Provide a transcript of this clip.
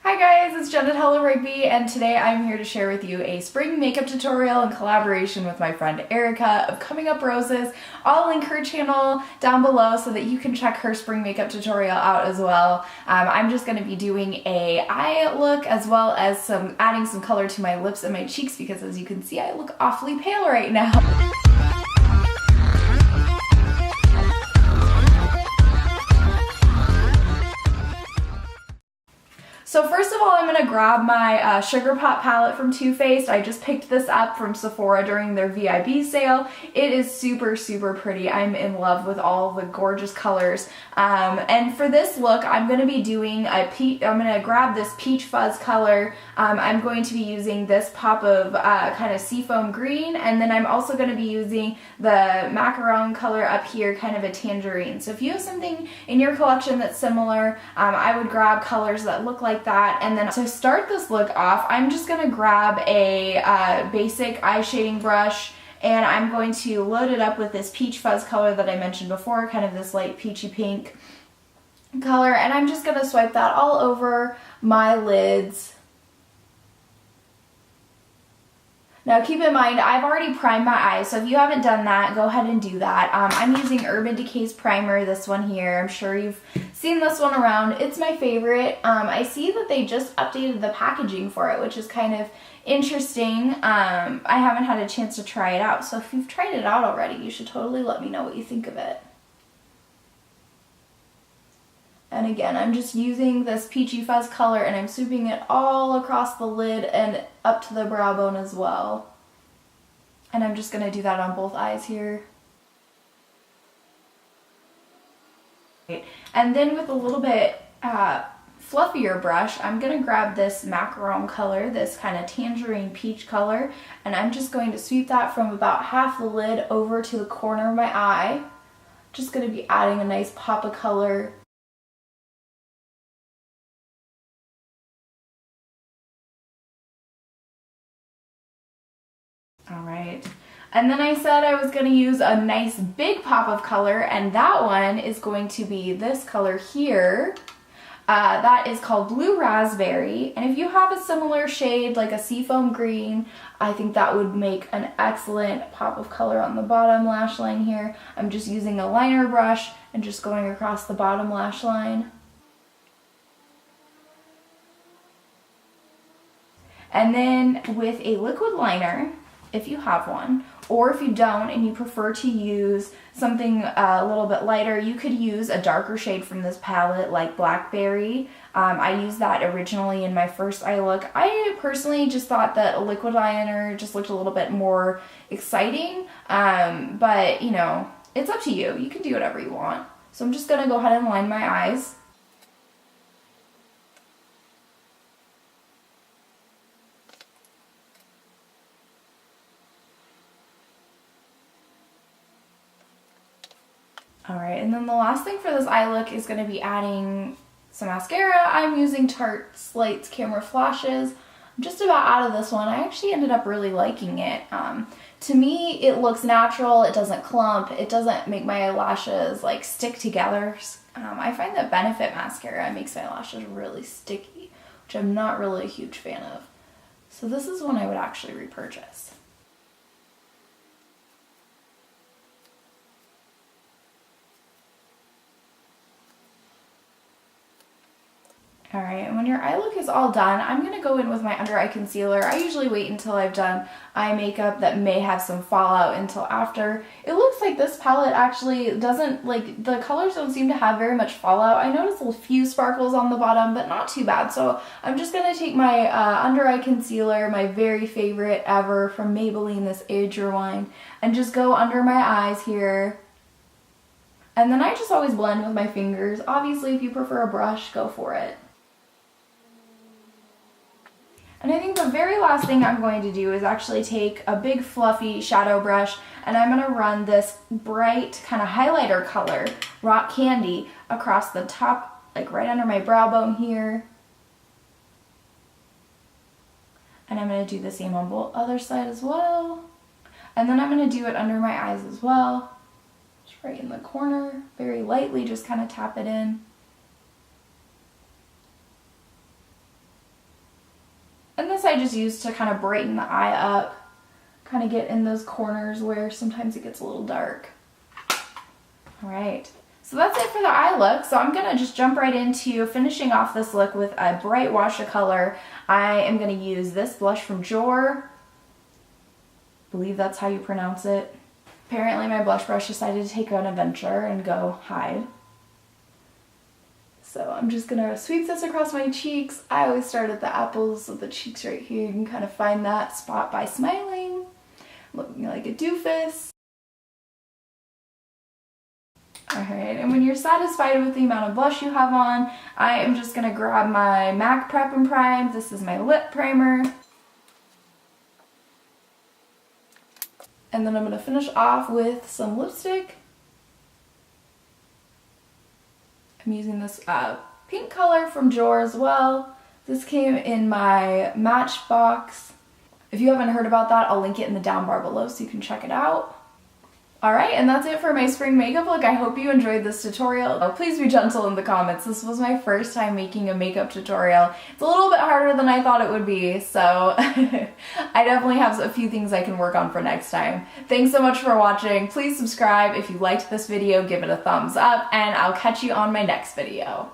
Hi guys, it's Jen at Sephora VIB, and today I'm here to share with you a spring makeup tutorial in collaboration with my friend Erica of Coming Up Roses. I'll link her channel down below so that you can check her spring makeup tutorial out as well. I'm just going to be doing a eye look as well as adding some color to my lips and my cheeks because as you can see I look awfully pale right now. So first of all, I'm going to grab my Sugar Pop palette from Too Faced. I just picked this up from Sephora during their VIB sale. It is super, super pretty. I'm in love with all the gorgeous colors. And for this look, I'm going to be doing I'm going to grab this Peach Fuzz color. I'm going to be using this pop of kind of seafoam green, and then I'm also going to be using the macaron color up here, kind of a tangerine. So if you have something in your collection that's similar, I would grab colors that look like that. And then to start this look off, I'm just going to grab a basic eye shading brush, and I'm going to load it up with this Peach Fuzz color that I mentioned before, kind of this light peachy pink color, and I'm just going to swipe that all over my lids. Now keep in mind, I've already primed my eyes, so if you haven't done that, go ahead and do that. I'm using Urban Decay's primer, this one here. I'm sure you've seen this one around. It's my favorite. I see that they just updated the packaging for it, which is kind of interesting. I haven't had a chance to try it out, so if you've tried it out already, you should totally let me know what you think of it. And again, I'm just using this Peachy Fuzz color and I'm swooping it all across the lid and up to the brow bone as well. And I'm just going to do that on both eyes here. And then with a little bit fluffier brush, I'm going to grab this macaron color, this kind of tangerine peach color, and I'm just going to sweep that from about half the lid over to the corner of my eye. Just going to be adding a nice pop of color. Alright, and then I said I was going to use a nice big pop of color, and that one is going to be this color here. That is called Blue Raspberry, and if you have a similar shade like a seafoam green, I think that would make an excellent pop of color on the bottom lash line here. I'm just using a liner brush and just going across the bottom lash line. And then with a liquid liner, if you have one, or if you don't and you prefer to use something a little bit lighter, you could use a darker shade from this palette like Blackberry. I used that originally in my first eye look. I personally just thought that a liquid liner just looked a little bit more exciting, but you know, it's up to you. You can do whatever you want. So I'm just going to go ahead and line my eyes. Alright, and then the last thing for this eye look is going to be adding some mascara. I'm using Tarte Slights Camera Flashes. I'm just about out of this one. I actually ended up really liking it. To me, it looks natural, it doesn't clump, it doesn't make my eyelashes like stick together. I find that Benefit mascara makes my lashes really sticky, which I'm not really a huge fan of. So this is one I would actually repurchase. Alright, and when your eye look is all done, I'm going to go in with my under eye concealer. I usually wait until I've done eye makeup that may have some fallout until after. It looks like this palette actually doesn't, like, the colors don't seem to have very much fallout. I noticed a few sparkles on the bottom, but not too bad. So I'm just going to take my under eye concealer, my very favorite ever from Maybelline, this Age Rewind, and just go under my eyes here. And then I just always blend with my fingers. Obviously, if you prefer a brush, go for it. And I think the very last thing I'm going to do is actually take a big fluffy shadow brush and I'm going to run this bright kind of highlighter color, Rock Candy, across the top, like right under my brow bone here. And I'm going to do the same on both other side as well. And then I'm going to do it under my eyes as well. Just right in the corner, very lightly, just kind of tap it in. this I just use to kind of brighten the eye up, kind of get in those corners where sometimes it gets a little dark. All right, so that's it for the eye look. So I'm gonna just jump right into finishing off this look with a bright wash of color. I am gonna use this blush from Joeur. I believe that's how you pronounce it. Apparently my blush brush decided to take an adventure and go hide. So I'm just gonna sweep this across my cheeks. I always start at the apples of the cheeks right here. You can kind of find that spot by smiling, looking like a doofus. Alright, and when you're satisfied with the amount of blush you have on, I am just gonna grab my MAC Prep and Prime. This is my lip primer. And then I'm gonna finish off with some lipstick. I'm using this pink color from Joeur as well. This came in my Matchbox. If you haven't heard about that, I'll link it in the down bar below so you can check it out. Alright, and that's it for my spring makeup look. I hope you enjoyed this tutorial. Please be gentle in the comments. This was my first time making a makeup tutorial. It's a little bit harder than I thought it would be, so I definitely have a few things I can work on for next time. Thanks so much for watching. Please subscribe if you liked this video, give it a thumbs up, and I'll catch you on my next video.